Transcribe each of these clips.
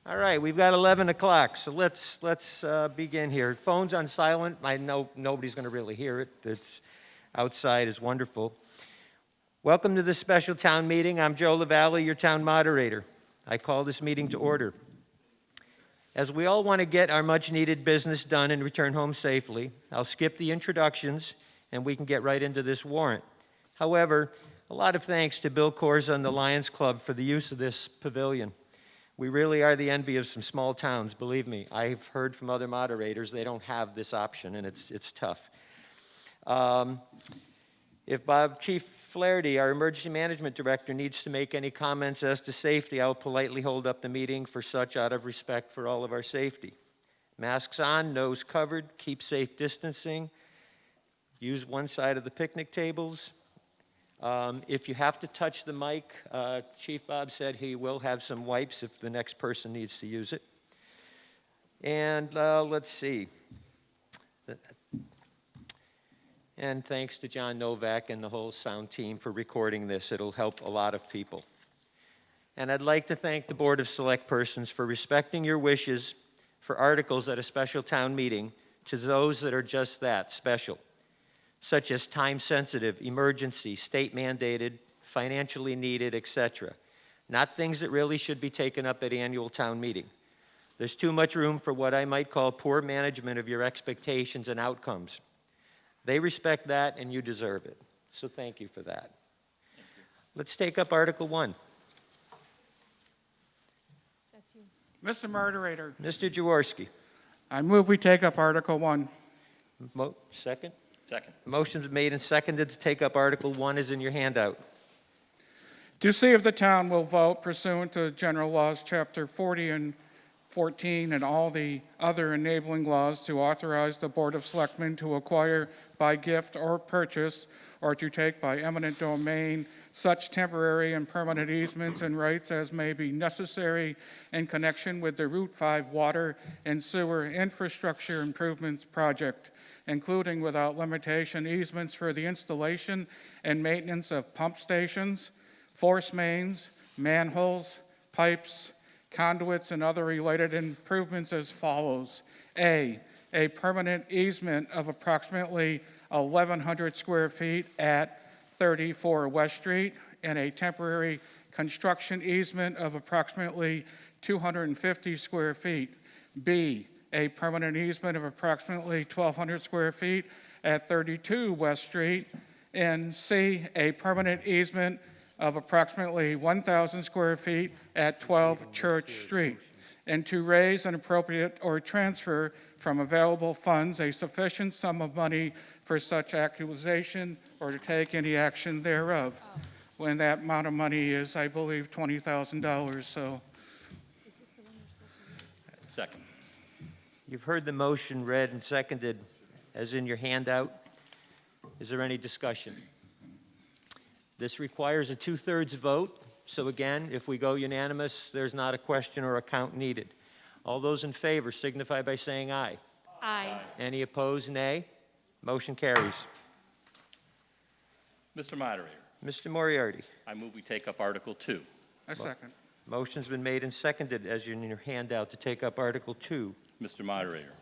All right, we've got 11 o'clock, so let's begin here. Phones on silent. I know nobody's going to really hear it. It's outside is wonderful. Welcome to this special town meeting. I'm Joe LaValle, your town moderator. I call this meeting to order. As we all want to get our much-needed business done and return home safely, I'll skip the introductions and we can get right into this warrant. However, a lot of thanks to Bill Corza and the Lions Club for the use of this pavilion. We really are the envy of some small towns, believe me. I've heard from other moderators they don't have this option, and it's tough. If Chief Flaherty, our emergency management director, needs to make any comments as to safety, I'll politely hold up the meeting for such out of respect for all of our safety. Masks on, nose covered, keep safe distancing, use one side of the picnic tables. If you have to touch the mic, Chief Bob said he will have some wipes if the next person needs to use it. And let's see. And thanks to John Novak and the whole sound team for recording this. It'll help a lot of people. And I'd like to thank the Board of Select Persons for respecting your wishes for articles at a special town meeting to those that are just that, special, such as time-sensitive, emergency, state-mandated, financially needed, etc. Not things that really should be taken up at annual town meeting. There's too much room for what I might call poor management of your expectations and outcomes. They respect that, and you deserve it. So thank you for that. Let's take up Article 1. That's you. Mr. Moderator, Mr. Jaworski. I move we take up Article 1. Second? Second. Motion's made and seconded to take up Article 1 is in your handout. To see if the town will vote pursuant to General Laws, Chapter 40 and 14, and all the other enabling laws to authorize the Board of Selectmen to acquire by gift or purchase, or to take by eminent domain such temporary and permanent easements and rights as may be necessary in connection with the Route 5 water and sewer infrastructure improvements project, including without limitation easements for the installation and maintenance of pump stations, force mains, manholes, pipes, conduits, and other related improvements as follows. A permanent easement of approximately 1,100 square feet at 34 West Street, and a temporary construction easement of approximately 250 square feet. B, a permanent easement of approximately 1,200 square feet at 32 West Street. And C, a permanent easement of approximately 1,000 square feet at 12 Church Street. And to raise an appropriate or transfer from available funds a sufficient sum of money for such acquisition or to take any action thereof. When that amount of money is, I believe, $20,000. So. Second. You've heard the motion read and seconded as in your handout. Is there any discussion? This requires a 2/3 vote. So again, if we go unanimous, there's not a question or a count needed. All those in favor signify by saying aye. Aye. Any opposed, nay? Motion carries. Mr. Moderator, Mr. Moriarty. I move we take up Article 2. A second. Motion's been made and seconded as in your handout to take up Article 2. Mr. Moderator,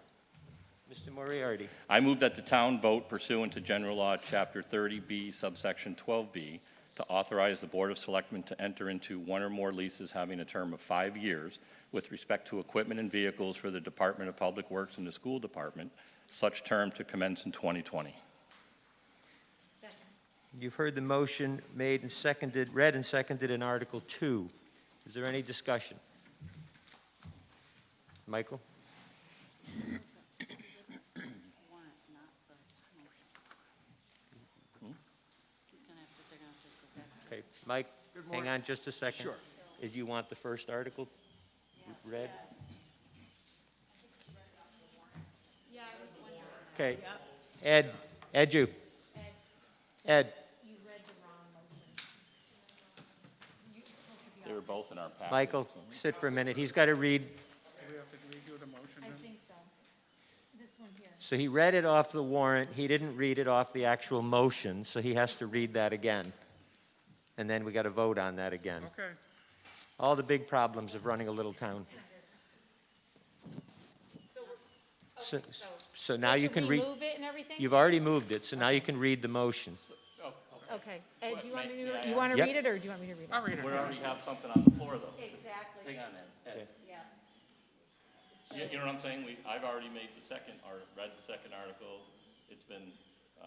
Mr. Moriarty. I move that the town vote pursuant to General Law, Chapter 30B, subsection 12B, to authorize the Board of Selectmen to enter into one or more leases having a term of 5 years with respect to equipment and vehicles for the Department of Public Works and the School Department, such term to commence in 2020. Second. You've heard the motion made and seconded, read and seconded in Article 2. Is there any discussion? Michael? Okay, Mike, hang on just a second. Sure. If you want the first article read? Yeah, I was wondering. Okay. Yep. Ed, you. Ed, You read the wrong motion. You're supposed to be They were both in our packet. Michael, sit for a minute. He's got to read. Do we have to redo the motion I then? think so. This one here. So he read it off the warrant. He didn't read it off the actual motion, so he has to read that again. And then we got to vote on that again. Okay. All the big problems of running a little town. So, Okay, so. so now you can read, Did we move it and everything? you've already moved it, so now you can read the motion. Okay. Do you want me May I to, you want to Yep. read it, or do you want me to read it? I'll read it. We already have something on the floor, though. Exactly. Hang on, Ed. Yeah. You know what I'm saying? I've already made the second, or read the second article. It's been, the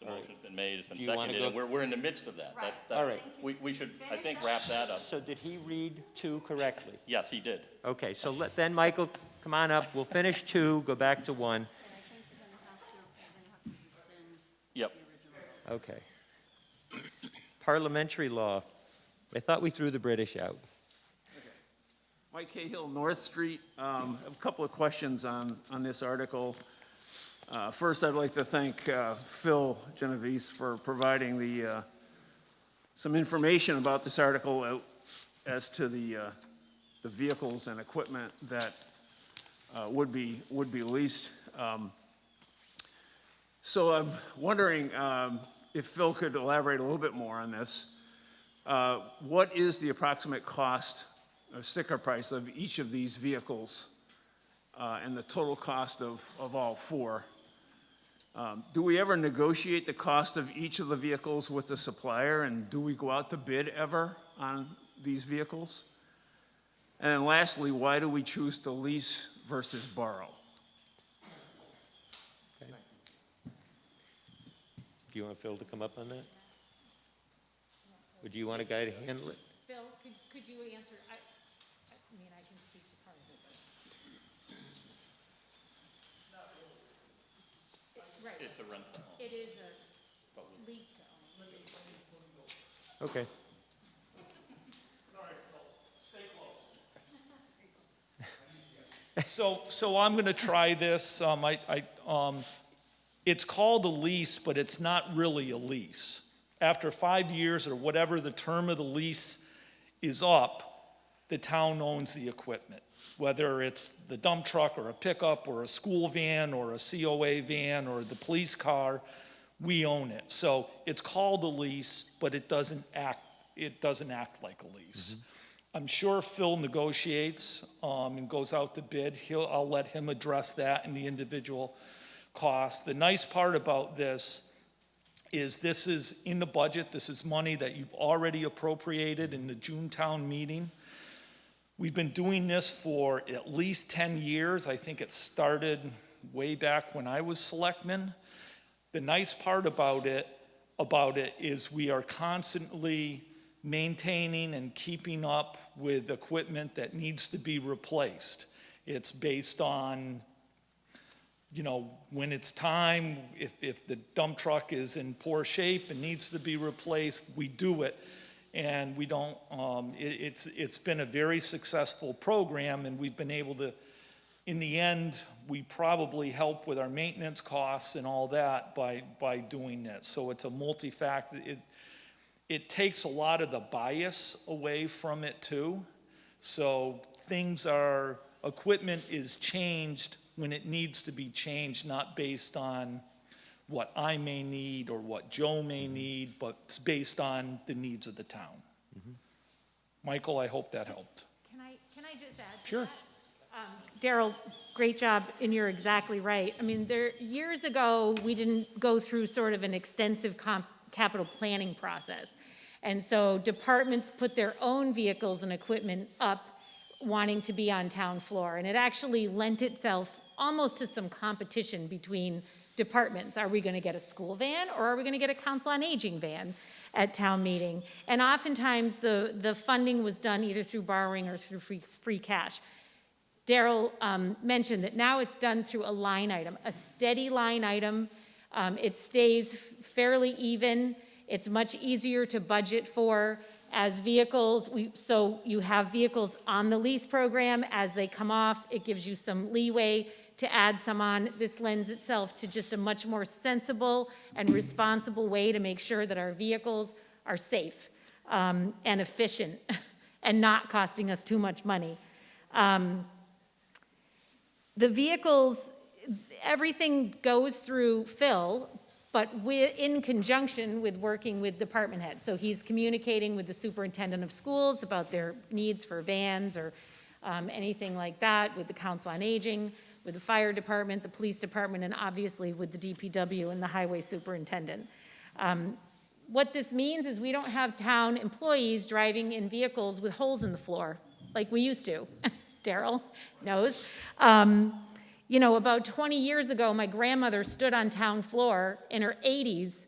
All right. motion's been made, it's been Do you wanna seconded, and go- we're in the midst of that. Right. That- All right. We should, I think, wrap that up. So did he read 2 correctly? Yes, he did. Okay, so then Michael, come on up, we'll finish 2, go back to 1. Yep. Okay. Parliamentary law. I thought we threw the British out. Mike Cahill, North Street. A couple of questions on this article. First, I'd like to thank Phil Genovese for providing some information about this article as to the vehicles and equipment that would be leased. So I'm wondering if Phil could elaborate a little bit more on this. What is the approximate cost, or sticker price, of each of these vehicles and the total cost of all 4? Do we ever negotiate the cost of each of the vehicles with the supplier, and do we go out to bid ever on these vehicles? And then lastly, why do we choose to lease versus borrow? Do you want Phil to come up on that? Or do you want a guy to handle it? Phil, could you answer? I mean, I can speak to part of it, but. Right, It's a rental. it is a lease to own. Okay. So I'm going to try this. It's called a lease, but it's not really a lease. After 5 years or whatever the term of the lease is up, the town owns the equipment. Whether it's the dump truck or a pickup or a school van or a COA van or the police car, we own it. So it's called a lease, but it doesn't act like a lease. I'm sure Phil negotiates and goes out to bid. I'll let him address that in the individual cost. The nice part about this is in the budget. This is money that you've already appropriated in the June town meeting. We've been doing this for at least 10 years. I think it started way back when I was selectman. The nice part about it is we are constantly maintaining and keeping up with equipment that needs to be replaced. It's based on, when it's time, if the dump truck is in poor shape and needs to be replaced, we do it. And we don't, it's been a very successful program, and we've been able to, in the end, we probably help with our maintenance costs and all that by doing this. So it's a multi-factor. It takes a lot of the bias away from it too. So equipment is changed when it needs to be changed, not based on what I may need or what Joe may need, but it's based on the needs of the town. Michael, I hope that helped. Can I just add to Sure. that? Daryl, great job, and you're exactly right. I mean, years ago, we didn't go through sort of an extensive capital planning process. And so departments put their own vehicles and equipment up wanting to be on town floor. And it actually lent itself almost to some competition between departments. Are we going to get a school van, or are we going to get a council on aging van at town meeting? And oftentimes the funding was done either through borrowing or through free cash. Daryl mentioned that now it's done through a line item, a steady line item. It stays fairly even. It's much easier to budget for as vehicles. So you have vehicles on the lease program. As they come off, it gives you some leeway to add some on. This lends itself to just a much more sensible and responsible way to make sure that our vehicles are safe and efficient and not costing us too much money. The vehicles, everything goes through Phil, but in conjunction with working with department heads. So he's communicating with the superintendent of schools about their needs for vans or anything like that, with the council on aging. with the fire department, the police department, and obviously with the DPW and the highway superintendent. What this means is we don't have town employees driving in vehicles with holes in the floor like we used to. Daryl knows. You know, about 20 years ago, my grandmother stood on town floor in her 80s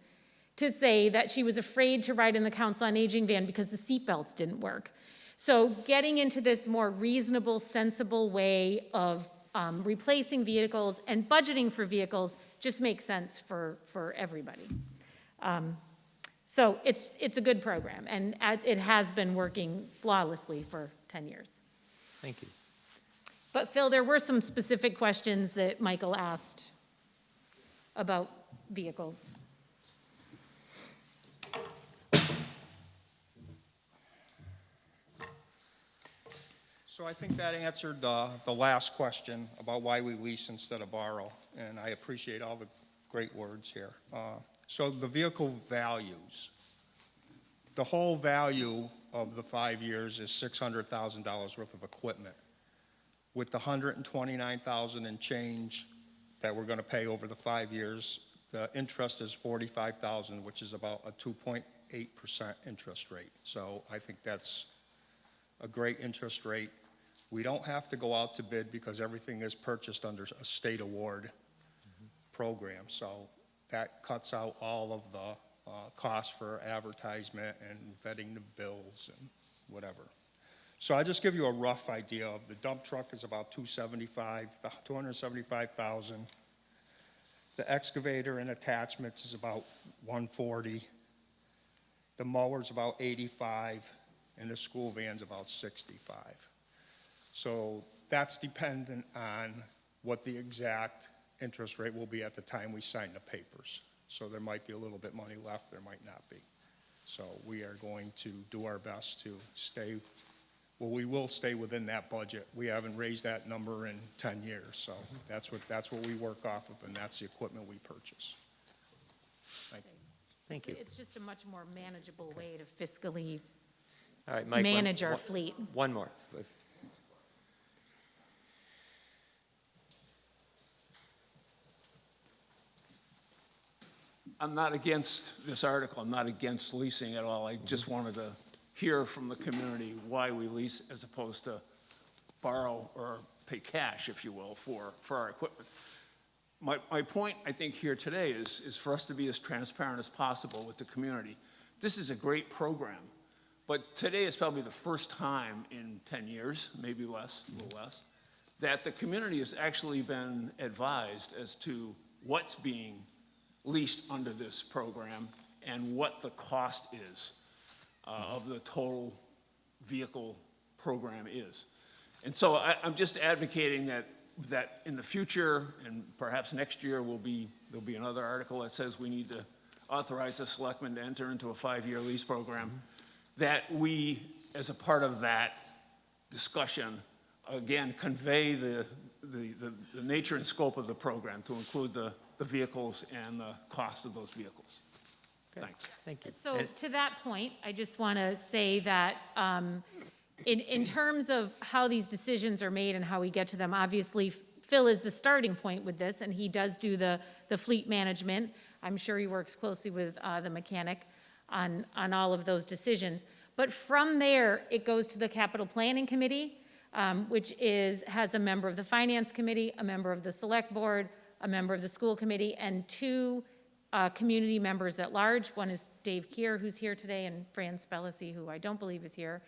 to say that she was afraid to ride in the Council on Aging van because the seatbelts didn't work. So getting into this more reasonable, sensible way of replacing vehicles and budgeting for vehicles just makes sense for everybody. So it's a good program, and it has been working flawlessly for 10 years. Thank you. But Phil, there were some specific questions that Michael asked about vehicles. So I think that answered the last question about why we lease instead of borrow, and I appreciate all the great words here. So the vehicle values, the whole value of the 5 years is $600,000 worth of equipment. With the $129,000 and change that we're going to pay over the 5 years, the interest is $45,000, which is about a 2.8% interest rate. So I think that's a great interest rate. We don't have to go out to bid because everything is purchased under a state award program. So that cuts out all of the costs for advertisement and vetting the bills and whatever. So I just give you a rough idea of the dump truck is about $275,000. The excavator and attachments is about $140,000. The mower's about $85,000, and the school van's about $65,000. So that's dependent on what the exact interest rate will be at the time we sign the papers. So there might be a little bit money left, there might not be. So we are going to do our best to stay, well, we will stay within that budget. We haven't raised that number in 10 years, so that's what we work off of, and that's the equipment we purchase. Thank you. Thank you. It's just a much more manageable way to fiscally All right, Mike. manage our fleet. One more. I'm not against this article, I'm not against leasing at all. I just wanted to hear from the community why we lease as opposed to borrow or pay cash, if you will, for our equipment. My point, I think, here today is for us to be as transparent as possible with the community. This is a great program, but today is probably the first time in 10 years, maybe less, a little less, that the community has actually been advised as to what's being leased under this program and what the cost is of the total vehicle program is. And so I'm just advocating that in the future, and perhaps next year there'll be another article that says we need to authorize the selectmen to enter into a 5-year lease program, that we, as a part of that discussion, again, convey the nature and scope of the program to include the vehicles and the cost of those vehicles. Thanks. Thank you. So to that point, I just want to say that in terms of how these decisions are made and how we get to them, obviously Phil is the starting point with this, and he does do the fleet management. I'm sure he works closely with the mechanic on all of those decisions. But from there, it goes to the capital planning committee, which has a member of the finance committee, a member of the select board, a member of the school committee, and 2 community members at large. One is Dave Keir, who's here today, and Fran Spellisy, who I don't believe is here.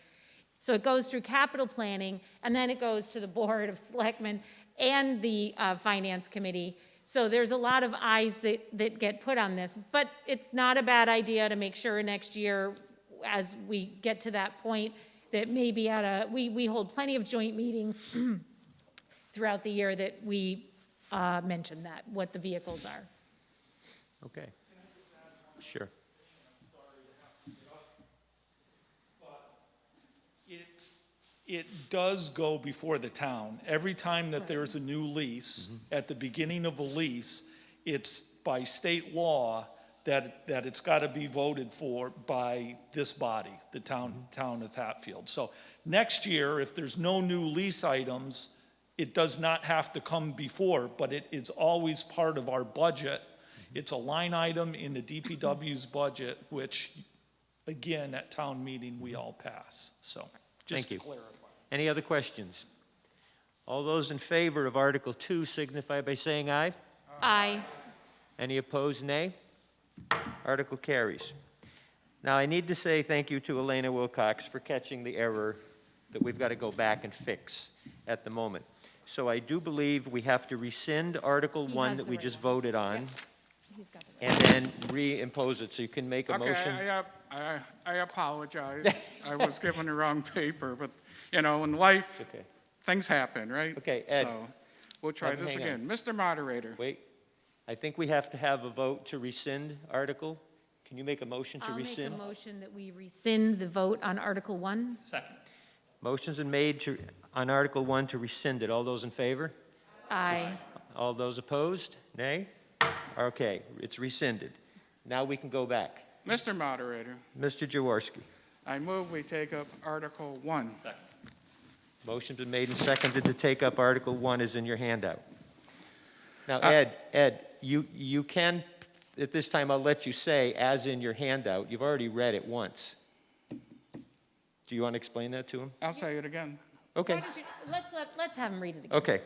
So it goes through capital planning, and then it goes to the board of selectmen and the finance committee. So there's a lot of eyes that get put on this, but it's not a bad idea to make sure next year, as we get to that point, that maybe we hold plenty of joint meetings throughout the year that we mention that, what the vehicles are. Okay. Sure. It does go before the town. Every time that there's a new lease, at the beginning of a lease, it's by state law that it's got to be voted for by this body, the town of Hatfield. So next year, if there's no new lease items, it does not have to come before, but it is always part of our budget. It's a line item in the DPW's budget, which, again, at town meeting, we all pass. So, just Thank you. to clarify. Any other questions? All those in favor of Article 2 signify by saying aye. Aye. Any opposed, nay? Article carries. Now, I need to say thank you to Elena Wilcox for catching the error that we've got to go back and fix at the moment. So I do believe we have to rescind Article He 1 has that the we right just one. voted on, Yep. He's got the right. and then reimpose it. So you can make a Okay, motion. I apologize. I was given the wrong paper, but, you know, in life, Okay, things happen, right? Okay, Ed. So, we'll try Have him this hang on. again. Mr. Moderator, wait. I think we have to have a vote to rescind Article. Can you make a motion to I'll make rescind? a motion that we rescind the vote on Article 1. Second. Motion's been made on Article 1 to rescind it. All those in favor? Aye. All those opposed? Nay? Okay, it's rescinded. Now we can go back. Mr. Moderator, Mr. Jaworski. I move we take up Article 1. Second. Motion's been made and seconded to take up Article 1 is in your handout. Now, Ed, you can, at this time, I'll let you say, as in your handout, you've already read it once. Do you want to explain that to him? I'll say it again. Okay, Why don't you, let's have him read it again. okay.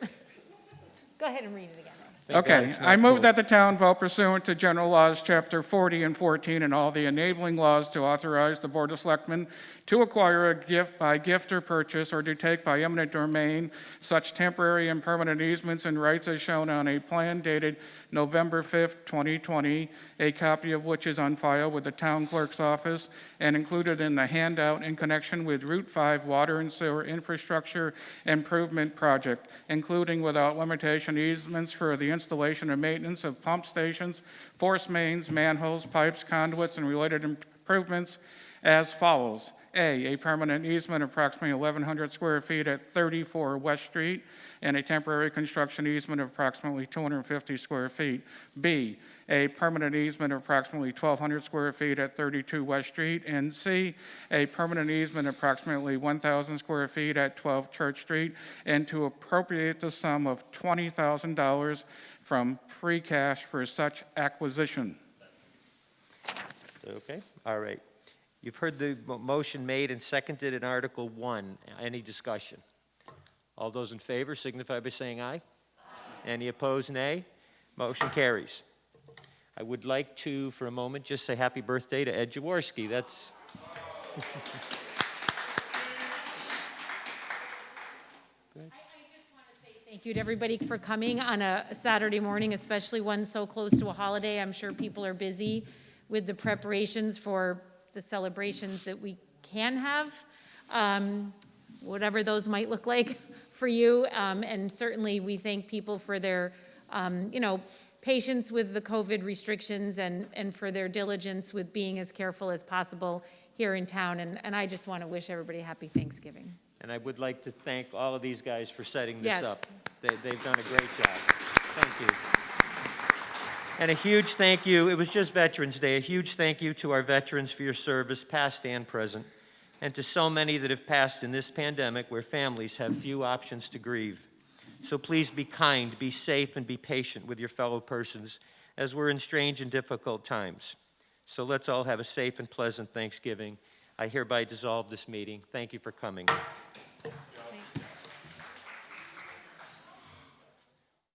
Go ahead and read it again. Thank God Okay, it's I not move cool. that the town vote pursuant to General Laws, Chapter 40 and 14, and all the enabling laws to authorize the Board of Selectmen to acquire a gift by gift or purchase or to take by eminent domain such temporary and permanent easements and rights as shown on a plan dated November 5th, 2020, a copy of which is on file with the town clerk's office and included in the handout in connection with Route 5 Water and Sewer Infrastructure Improvement Project, including without limitation easements for the installation and maintenance of pump stations, force mains, manholes, pipes, conduits, and related improvements as follows. A permanent easement approximately 1,100 square feet at 34 West Street, and a temporary construction easement of approximately 250 square feet. B, a permanent easement of approximately 1,200 square feet at 32 West Street. And C, a permanent easement of approximately 1,000 square feet at 12 Church Street, and to appropriate the sum of $20,000 from free cash for such acquisition. Okay, all right. You've heard the motion made and seconded in Article 1. Any discussion? All those in favor signify by saying aye. Any opposed, nay? Motion carries. I would like to, for a moment, just say happy birthday to Ed Jaworski. That's... Thank you to everybody for coming on a Saturday morning, especially one so close to a holiday. I'm sure people are busy with the preparations for the celebrations that we can have, whatever those might look like for you. And certainly, we thank people for their, patience with the COVID restrictions and for their diligence with being as careful as possible here in town. And I just want to wish everybody a happy Thanksgiving. And I would like to thank all of these guys for setting this Yes. up. They've done a great job. Thank you. And a huge thank you, it was just Veterans Day, a huge thank you to our veterans for your service, past and present, and to so many that have passed in this pandemic where families have few options to grieve. So please be kind, be safe, and be patient with your fellow persons as we're in strange and difficult times. So let's all have a safe and pleasant Thanksgiving. I hereby dissolve this meeting. Thank you for coming.